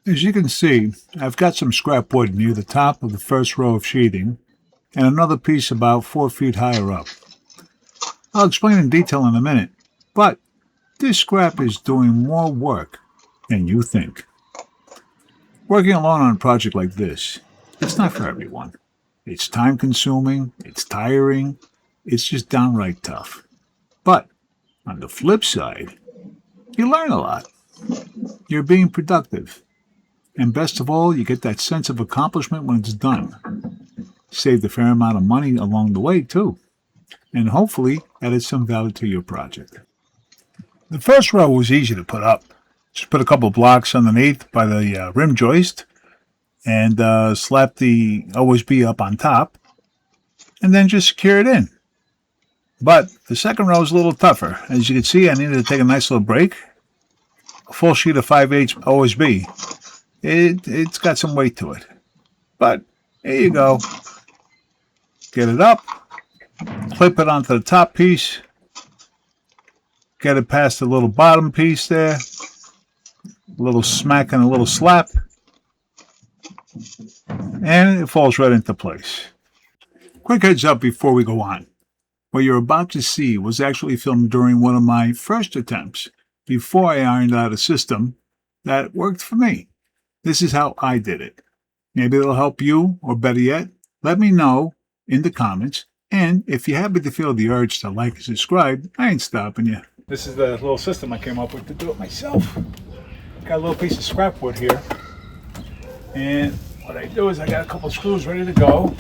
As you can see, I've got some scrap wood near the top of the first row of sheathing and another piece about 4 feet higher up. I'll explain in detail in a minute, but this scrap is doing more work than you think. Working alone on a project like this, it's not for everyone. It's time-consuming, it's tiring, it's just downright tough. But on the flip side, you learn a lot. You're being productive. And best of all, you get that sense of accomplishment when it's done. Saved a fair amount of money along the way, too. And hopefully added some value to your project. The first row was easy to put up. Just put a couple of blocks underneath by the rim joist and slap the OSB up on top and then just secure it in. But the second row is a little tougher. As you can see, I needed to take a nice little break. A full sheet of 5/8 OSB. It's got some weight to it. But there you go. Get it up, clip it onto the top piece, get it past the little bottom piece there, a little smack and a little slap, and it falls right into place. Quick heads up before we go on. What you're about to see was actually filmed during one of my first attempts before I ironed out a system that worked for me. This is how I did it. Maybe it'll help you, or better yet, let me know in the comments. And if you happen to feel the urge to like and subscribe, I ain't stopping you. This is the little system I came up with to do it myself. Got a little piece of scrap wood here. And what I do is I got a couple screws ready to go.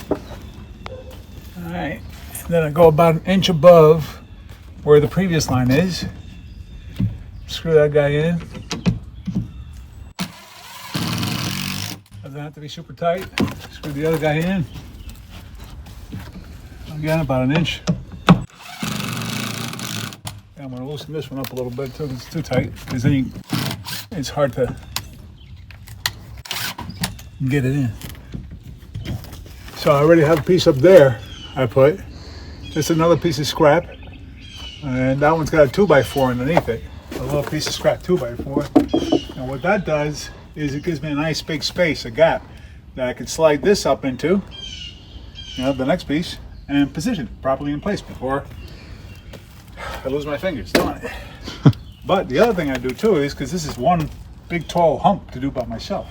Alright. And then I go about 1 inch above where the previous line is. Screw that guy in. Doesn't have to be super tight. Screw the other guy in. Again, about 1 inch. And I'm going to loosen this one up a little bit too. It's too tight because then it's hard to get it in. So I already have a piece up there. I put just another piece of scrap, and that one's got a 2x4 underneath it. A little piece of scrap 2x4. And what that does is it gives me a nice big space, a gap that I can slide this up into. The next piece. And position it properly in place before I lose my fingers doing it. But the other thing I do too is, because this is one big tall hump to do by myself.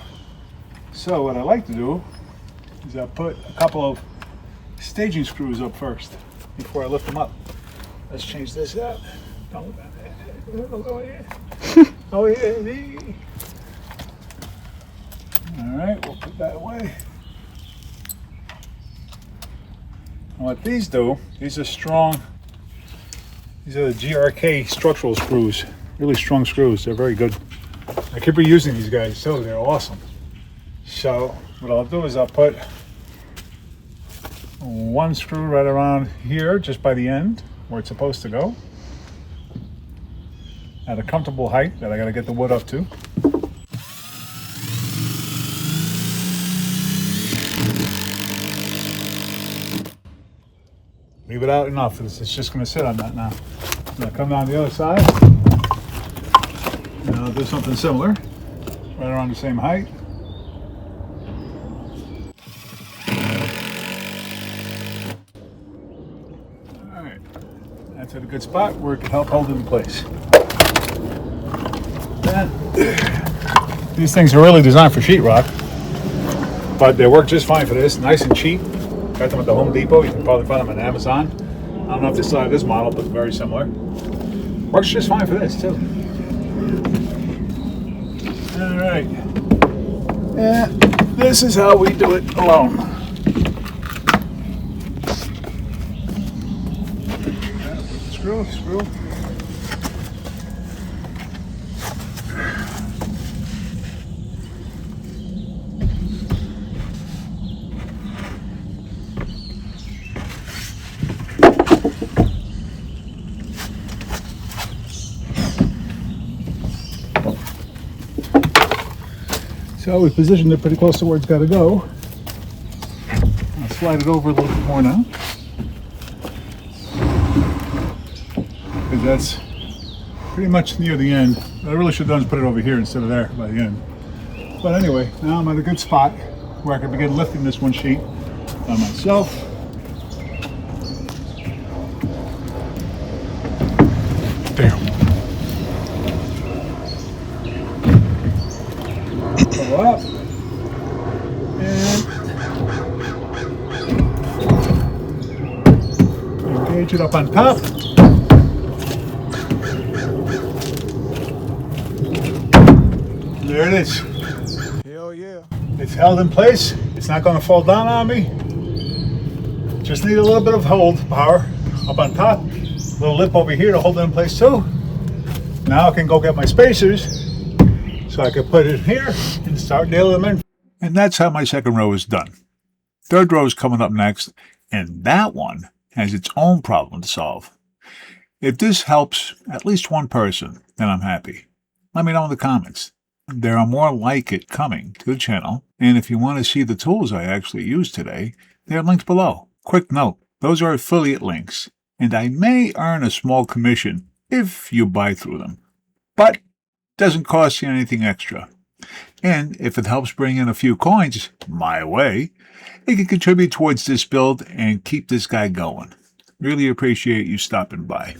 So what I like to do is I put a couple of staging screws up first before I lift them up. Let's change this out. Oh yeah. Oh yeah. Alright, we'll put that away. And what these do, these are strong, these are the GRK structural screws, really strong screws, they're very good. I keep reusing these guys too, they're awesome. So what I'll do is I'll put one screw right around here, just by the end, where it's supposed to go, at a comfortable height that I gotta get the wood up to. Leave it out enough. It's just going to sit on that now. I'm going to come down the other side. And I'll do something similar. Right around the same height. Alright. That's at a good spot where it can help hold it in place. Then, these things are really designed for sheetrock. But they work just fine for this. Nice and cheap. Got them at the Home Depot. You can probably find them on Amazon. I don't know if they still have this model, but very similar. Works just fine for this too. Alright. And this is how we do it alone. Screw. So we positioned it pretty close to where it's got to go. I'll slide it over a little bit more now. Because that's pretty much near the end. What I really should have done is put it over here instead of there by the end. But anyway, now I'm at a good spot where I can begin lifting this one sheet by myself. Damn. Go up. And engage it up on top. There it is. Hell yeah. It's held in place. It's not going to fall down on me. Just need a little bit of hold power up on top. A little lip over here to hold it in place too. Now I can go get my spacers so I can put it here and start nailing them in. And that's how my second row is done. Third row is coming up next, and that one has its own problem to solve. If this helps at least one person, then I'm happy. Let me know in the comments. There are more like it coming to the channel, and if you want to see the tools I actually used today, they're linked below. Quick note, those are affiliate links, and I may earn a small commission if you buy through them, but doesn't cost you anything extra. And if it helps bring in a few coins my way, it can contribute towards this build and keep this guy going. Really appreciate you stopping by.